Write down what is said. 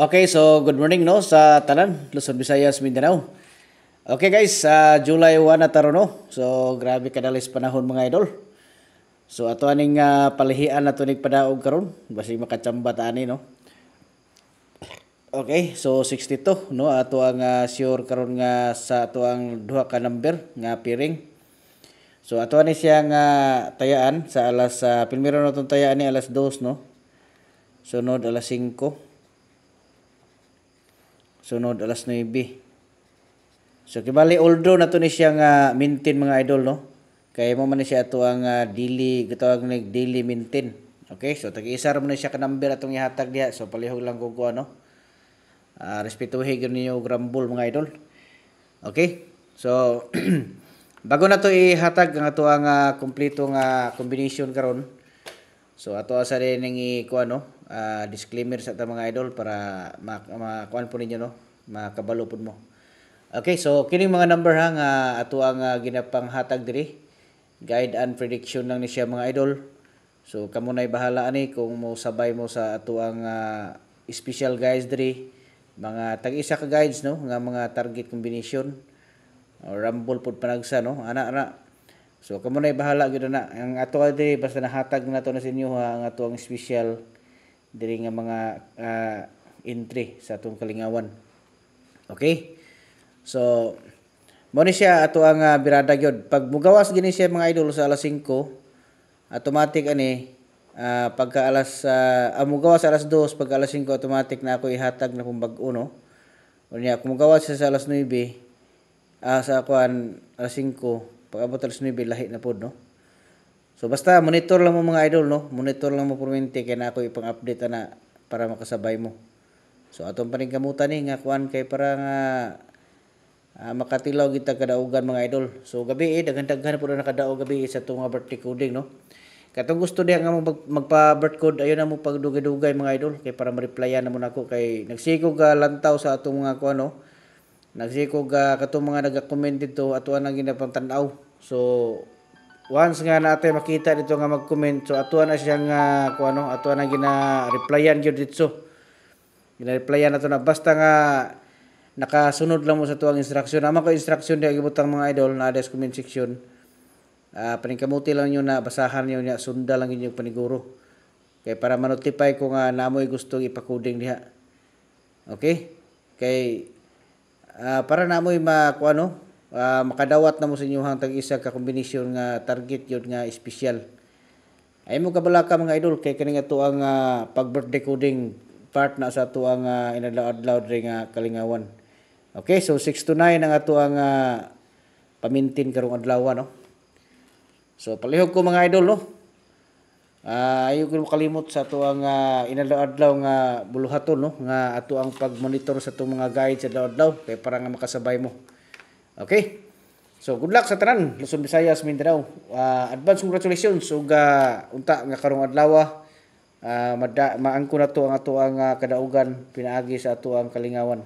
Okay, so good morning no sa tanan, Luzon, Visayas, Mindanao. Okay guys, July 1 na taro no. So grabe kadalis panahon mga idol. So ato aning palihian na tunig padaog karon, basi makachamba ta ani no. Okay, so 62 no ato ang sure karon nga sa ato ang duha ka number nga piring. So ato ani siya nga tayaan sa alas primero na tong tayaan ni alas 2 no. Sunod alas 5. Sunod alas 9. So kibali although nato ni siya nga maintain mga idol no. Kaya mo man siya ato ang daily gitawag ni daily maintain. Okay? So tag-isa ra man siya ka number atong ihatag diha. So palihog lang ko ano. Respetuhi gyud ninyo grambol mga idol. Okay? So bago na to ihatag ang ato ang kompleto nga combination karon. So ato asa rin ning ikuan no. Disclaimer sa ta mga idol para makuan po ninyo no, makabalo pud mo. Okay, so kining mga number ha nga ato ang ginapanghatag diri. Guide and prediction lang ni siya mga idol. So kamo nay bahala ani kung mo sabay mo sa ato ang special guides diri. Mga tag-isa ka guides no, nga mga target combination or rumble pud panagsa no, ana. So kamo nay bahala gyud na. Ang ato diri basta nahatag nato na sa inyo ha, ang ato ang special diri nga mga entry sa atong kalingawan. Okay? So mo ni siya ato ang birada gyud. Pag mugawas gini siya mga idol sa alas 5, automatic ani pagka alas mugawas sa alas 2, pag alas 5 automatic na ako ihatag na pumbag-o no. Unya kung mugawas siya sa alas 9 sa kuan alas 5, pag abot alas 9 lahi na pod no. So basta monitor lang mo mga idol no, monitor lang mo permanente kay na ako ipang-update ana para makasabay mo. So atong paningkamutan ni nga kuan kay para nga makatilaw kita kadaugan mga idol. So gabi daghan-daghan pud na kadaog gabi sa tong birthday coding no. Katong gusto diha nga magpa-birth code ayon na mo pagdugay-dugay mga idol kay para ma-replyan na mo nako kay nagsikog lantaw sa atong mga kuan no. Nagsikog katong mga naga-comment dito ato ang ginapang tan-aw. So once nga natin makita dito nga mag-comment, so atuan na siyang kung ano, atuan na gina-replyan gyud dito. Gina-replyan nato na basta nga nakasunod lang mo sa tuang instruction. Ama ko instruction diha gibutang mga idol na sa comment section. Paningkamuti lang niyo na basahan niyo nya sunda lang inyong paniguro. Kay para ma-notify ko nga namoy gusto ipa-coding diha. Okay? Kay para namoy makuano makadawat na mo sa inyong tag-isa ka kombinasyon nga target yun nga special. Ay mo kabalaka mga idol kay kani nga tuang pag-birthday coding part na sa tuang inadlaw-adlaw diri nga kalingawan. Okay, so 6 to 9 ang ato ang pamintin karong adlaw no. So palihog ko mga idol no. Ayo ko kalimot sa tuang inadlaw-adlaw nga buluhaton no nga ato ang pag-monitor sa tuong mga guides sa adlaw-adlaw kay para nga makasabay mo. Okay. So good luck sa tanan, Luzon, Visayas, Mindanao. Advance congratulations ug unta nga karong adlaw maangko na to ang ato ang kadaugan pinaagi sa ato ang kalingawan.